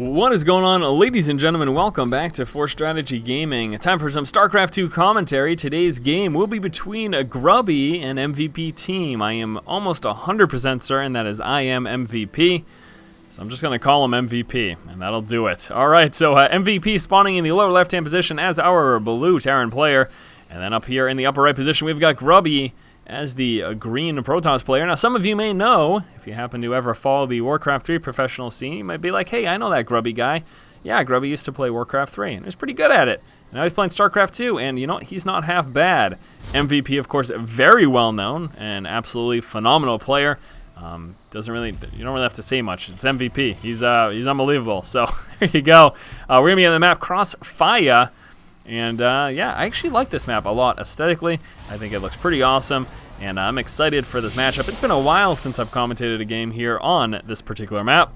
What is going on, ladies and gentlemen? Welcome back to 4Strategy Gaming. Time for some StarCraft 2 commentary. Today's game will be between a Grubby and MVP team. I am almost 100% certain that is I am MVP. So I'm just going to call him MVP, and that'll do it. Alright, so MVP spawning in the lower left-hand position as our blue Terran player. And then up here in the upper right position, we've got Grubby as the green Protoss player. Now, some of you may know, if you happen to ever follow the Warcraft 3 professional scene, you might be like, hey, I know that Grubby guy. Yeah, Grubby used to play Warcraft 3, and he was pretty good at it. And now he's playing StarCraft 2, and you know what? He's not half bad. MVP, of course, very well known and absolutely phenomenal player. You don't really have to say much. It's MVP. He's unbelievable. So there you go. We're gonna be on the map Crossfire. And yeah, I actually like this map a lot aesthetically. I think it looks pretty awesome, and I'm excited for this matchup. It's been a while since I've commentated a game here on this particular map.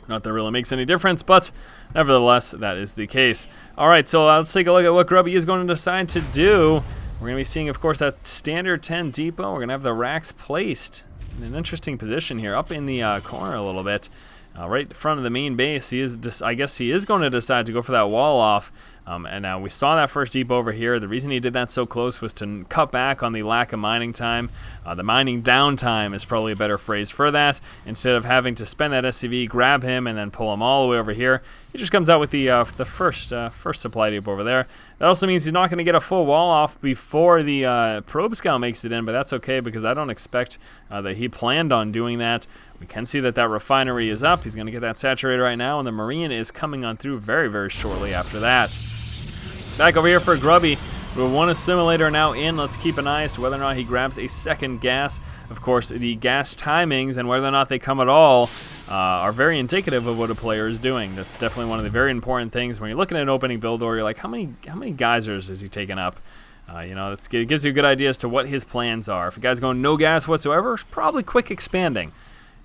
Not that it really makes any difference, but nevertheless, that is the case. All right, so let's take a look at what Grubby is going to decide to do. We're going to be seeing, of course, that standard 10 depot. We're going to have the racks placed in an interesting position here, up in the corner a little bit. Right in front of the main base, I guess he is going to decide to go for that wall off. And we saw that first depot over here. The reason he did that so close was to cut back on the lack of mining time. The mining downtime is probably a better phrase for that. Instead of having to spend that SCV, grab him, and then pull him all the way over here, he just comes out with the first supply depot over there. That also means he's not going to get a full wall off before the probe scout makes it in, but that's okay because I don't expect that he planned on doing that. We can see that refinery is up. He's going to get that saturated right now, and the Marine is coming on through very, very shortly after that. Back over here for Grubby. We have one assimilator now in. Let's keep an eye as to whether or not he grabs a second gas. Of course, the gas timings and whether or not they come at all are very indicative of what a player is doing. That's definitely one of the very important things. When you're looking at an opening build order, you're like, how many geysers is he taking up? You know, it gives you a good idea as to what his plans are. If a guy's going no gas whatsoever, it's probably quick expanding.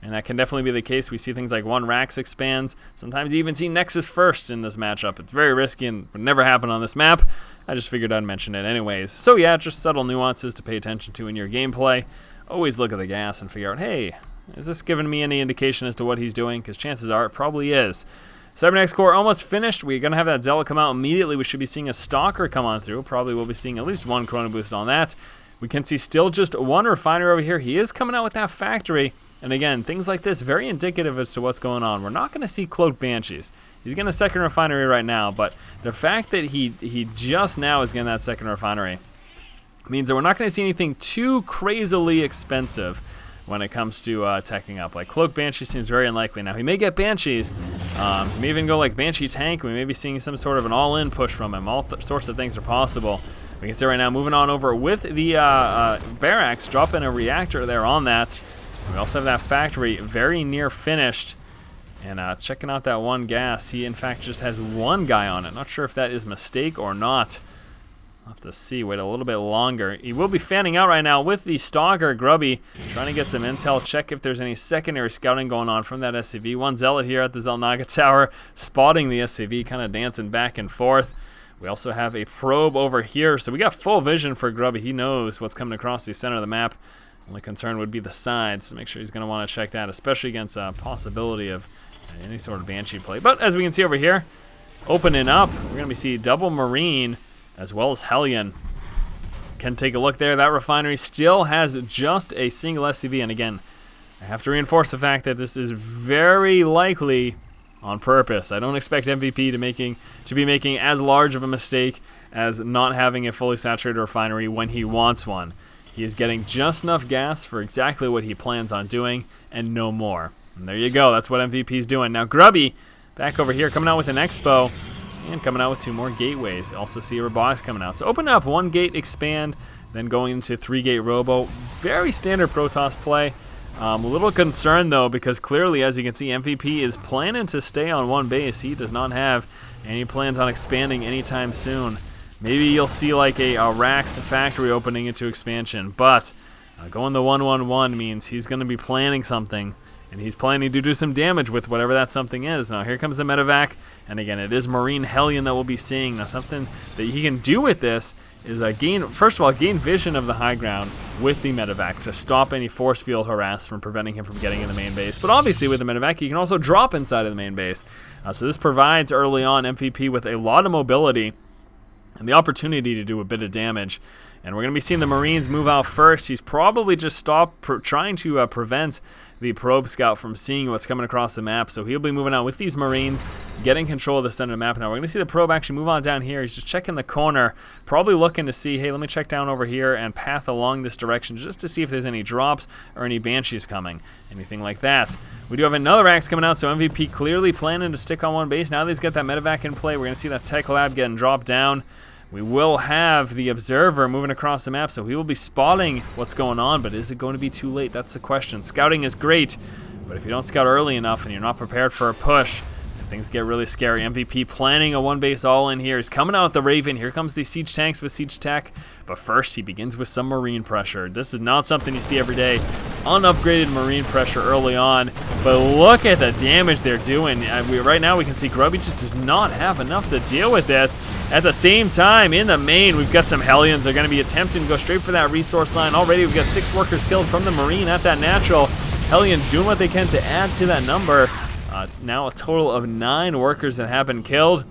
And that can definitely be the case. We see things like one Rax expands. Sometimes you even see Nexus first in this matchup. It's very risky and would never happen on this map. I just figured I'd mention it anyways. So yeah, just subtle nuances to pay attention to in your gameplay. Always look at the gas and figure out, hey, is this giving me any indication as to what he's doing? Because chances are it probably is. Cybernex core almost finished. We're going to have that Zealot come out immediately. We should be seeing a Stalker come on through. Probably will be seeing at least one Chrono Boost on that. We can see still just one refiner over here. He is coming out with that factory. And again, things like this, very indicative as to what's going on. We're not going to see Cloaked Banshees. He's getting a second refinery right now, but the fact that he just now is getting that second refinery means that we're not going to see anything too crazily expensive when it comes to teching up. Like Cloaked Banshee seems very unlikely. Now, he may get Banshees. He may even go like Banshee Tank. We may be seeing some sort of an all-in push from him. All sorts of things are possible. We can see right now, moving on over with the barracks, dropping a reactor there on that. We also have that factory very near finished. And checking out that one gas, he in fact just has one guy on it. Not sure if that is a mistake or not. I'll have to see, wait a little bit longer. He will be fanning out right now with the Stalker Grubby, trying to get some intel, check if there's any secondary scouting going on from that SCV. One Zealot here at the Zelnaga Tower, spotting the SCV, kind of dancing back and forth. We also have a probe over here, so we got full vision for Grubby. He knows what's coming across the center of the map. Only concern would be the sides, so make sure he's going to want to check that, especially against a possibility of any sort of Banshee play. But as we can see over here, opening up, we're going to be seeing double Marine as well as Hellion. Can take a look there. That refinery still has just a single SCV, and again, I have to reinforce the fact that this is very likely on purpose. I don't expect MVP to be making as large of a mistake as not having a fully saturated refinery when he wants one. He is getting just enough gas for exactly what he plans on doing and no more. And there you go. That's what MVP is doing. Now Grubby back over here coming out with an Expo and coming out with 2 more gateways. Also see a Robotics coming out. So open up 1 gate expand, then going into 3 gate Robo. Very standard Protoss play. A little concerned though, because clearly, as you can see, MVP is planning to stay on 1 base. He does not have any plans on expanding anytime soon. Maybe you'll see like a Rax factory opening into expansion, but going the 1-1-1 means he's going to be planning something, and he's planning to do some damage with whatever that something is. Now here comes the medevac, and again, it is Marine Hellion that we'll be seeing. Now something that he can do with this is first of all, gain vision of the high ground with the medevac to stop any force field harass from preventing him from getting in the main base. But obviously with the medevac, you can also drop inside of the main base. So this provides early on MVP with a lot of mobility and the opportunity to do a bit of damage. And we're going to be seeing the Marines move out first. He's probably just stopped trying to prevent the probe scout from seeing what's coming across the map. So he'll be moving out with these Marines, getting control of the center of the map. Now we're going to see the probe actually move on down here. He's just checking the corner, probably looking to see, hey, let me check down over here and path along this direction just to see if there's any drops or any Banshees coming, anything like that. We do have another axe coming out, so MVP clearly planning to stick on one base. Now that he's got that medevac in play, we're going to see that tech lab getting dropped down. We will have the observer moving across the map, so he will be spotting what's going on, but is it going to be too late? That's the question. Scouting is great, but if you don't scout early enough and you're not prepared for a push, things get really scary. MVP planning a one-base all-in here. He's coming out with the Raven. Here comes the siege tanks with siege tech. But first, he begins with some Marine pressure. This is not something you see every day. Unupgraded Marine pressure early on. But look at the damage they're doing. Right now, we can see Grubby just does not have enough to deal with this. At the same time, in the main, we've got some Hellions. They're going to be attempting to go straight for that resource line. Already, we've got 6 workers killed from the Marine at that natural. Hellions doing what they can to add to that number. Now a total of 9 workers that have been killed.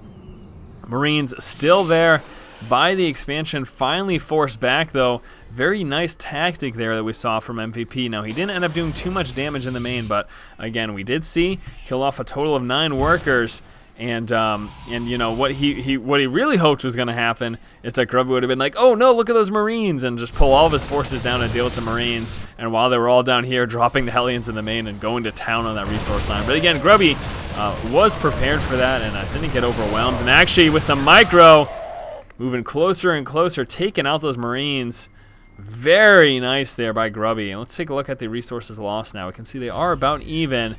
Marines still there by the expansion, finally forced back though. Very nice tactic there that we saw from MVP. Now he didn't end up doing too much damage in the main, but again, we did see kill off a total of 9 workers. And you know what he really hoped was going to happen is that Grubby would have been like, oh no, look at those Marines, and just pull all of his forces down and deal with the Marines. And while they were all down here, dropping the Hellions in the main and going to town on that resource line. But again, Grubby was prepared for that and didn't get overwhelmed. And actually, with some micro, moving closer and closer, taking out those Marines. Very nice there by Grubby. And let's take a look at the resources lost now. We can see they are about even.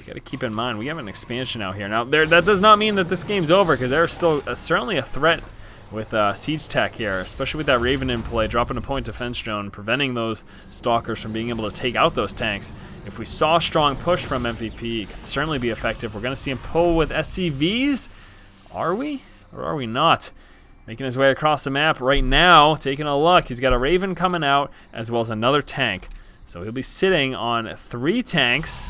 Got to keep in mind, we have an expansion out here. Now, that does not mean that this game's over, because there's still certainly a threat with Siege Tech here, especially with that Raven in play, dropping a point defense drone, preventing those Stalkers from being able to take out those tanks. If we saw a strong push from MVP, it could certainly be effective. We're going to see him pull with SCVs. Are we? Or are we not? Making his way across the map right now, taking a look. He's got a Raven coming out, as well as another tank. So he'll be sitting on 3 tanks.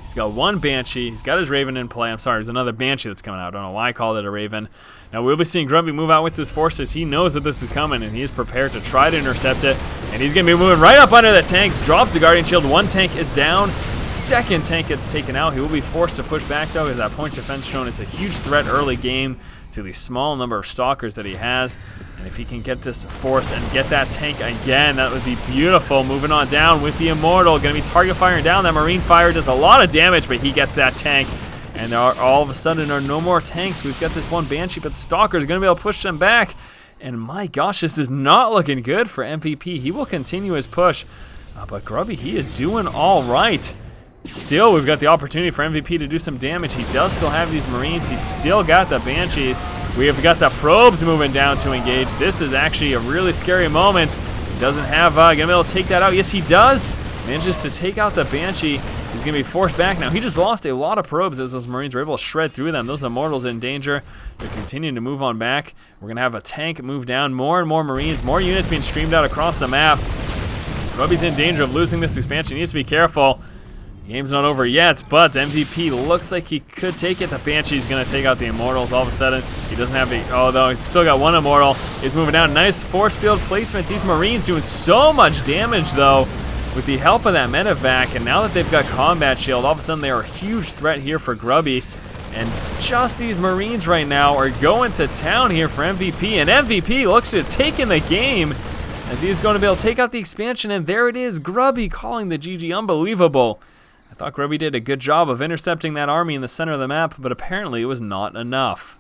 He's got 1 Banshee. He's got his Raven in play. I'm sorry, there's another Banshee that's coming out. I don't know why I called it a Raven. Now, we'll be seeing Grubby move out with his forces. He knows that this is coming, and he is prepared to try to intercept it. And he's going to be moving right up under the tanks. Drops the Guardian Shield. 1 tank is down. 2nd tank gets taken out. He will be forced to push back, though, because that point defense drone is a huge threat early game to the small number of Stalkers that he has. And if he can get this force and get that tank again, that would be beautiful. Moving on down with the Immortal. Going to be target firing down. That Marine fire does a lot of damage, but he gets that tank. And there are, all of a sudden, there are no more tanks. We've got this 1 Banshee, but the Stalkers are going to be able to push them back. And my gosh, this is not looking good for MVP. He will continue his push. But Grubby, he is doing all right. Still, we've got the opportunity for MVP to do some damage. He does still have these Marines. He's still got the Banshees. We have got the probes moving down to engage. This is actually a really scary moment. He doesn't have, going to be able to take that out. Yes, he does. Manages to take out the Banshee. He's going to be forced back now. He just lost a lot of probes as those Marines were able to shred through them. Those Immortals in danger. They're continuing to move on back. We're going to have a tank move down. More and more Marines. More units being streamed out across the map. Grubby's in danger of losing this expansion. He needs to be careful. The game's not over yet, but MVP looks like he could take it. The Banshee's going to take out the Immortals. All of a sudden, he doesn't have the... Oh, though, he's still got 1 Immortal. He's moving down. Nice force field placement. These Marines doing so much damage, though, with the help of that medevac. And now that they've got combat shield, all of a sudden they are a huge threat here for Grubby. And just these Marines right now are going to town here for MVP. And MVP looks to have taken the game as he's going to be able to take out the expansion. And there it is, Grubby calling the GG. Unbelievable. I thought Grubby did a good job of intercepting that army in the center of the map, but apparently it was not enough.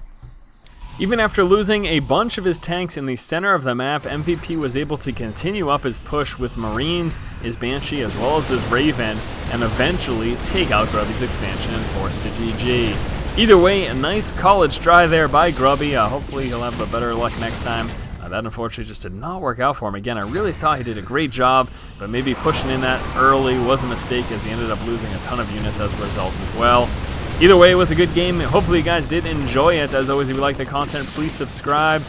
Even after losing a bunch of his tanks in the center of the map, MVP was able to continue up his push with Marines, his Banshee, as well as his Raven, and eventually take out Grubby's expansion and force the GG. Either way, a nice college try there by Grubby. Hopefully he'll have a better luck next time. That unfortunately just did not work out for him. Again, I really thought he did a great job, but maybe pushing in that early was a mistake as he ended up losing a ton of units as a result as well. Either way, it was a good game. Hopefully you guys did enjoy it. As always, if you like the content, please subscribe.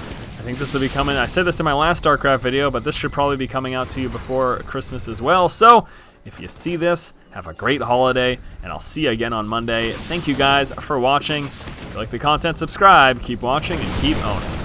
think this will be coming. I said this in my last StarCraft video, but this should probably be coming out to you before Christmas as well. So if you see this, have a great holiday, and I'll see you again on Monday. Thank you guys for watching. If you like the content, subscribe, keep watching, and keep owning.